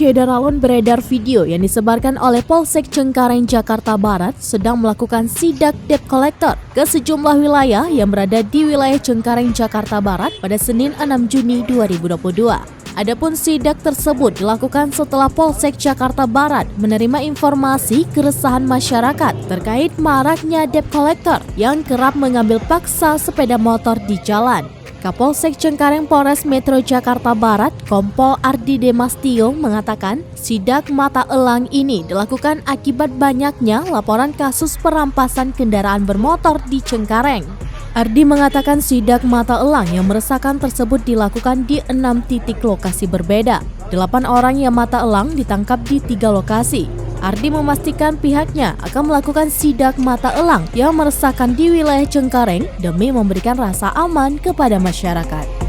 Syederalun beredar video yang disebarkan oleh Polsek Cengkareng, Jakarta Barat sedang melakukan sidak debt collector ke sejumlah wilayah yang berada di wilayah Cengkareng, Jakarta Barat pada Senin 6 Juni 2022. Adapun sidak tersebut dilakukan setelah Polsek Jakarta Barat menerima informasi keresahan masyarakat terkait maraknya debt collector yang kerap mengambil paksa sepeda motor di jalan. Kapolsek Cengkareng Polres Metro Jakarta Barat, Kompol Ardi Demastio mengatakan sidak mata elang ini dilakukan akibat banyaknya laporan kasus perampasan kendaraan bermotor di Cengkareng. Ardi mengatakan sidak mata elang yang meresahkan tersebut dilakukan di 6 titik lokasi berbeda. 8 orang yang mata elang ditangkap di 3 lokasi. Ardi memastikan pihaknya akan melakukan sidak mata elang yang meresahkan di wilayah Cengkareng demi memberikan rasa aman kepada masyarakat.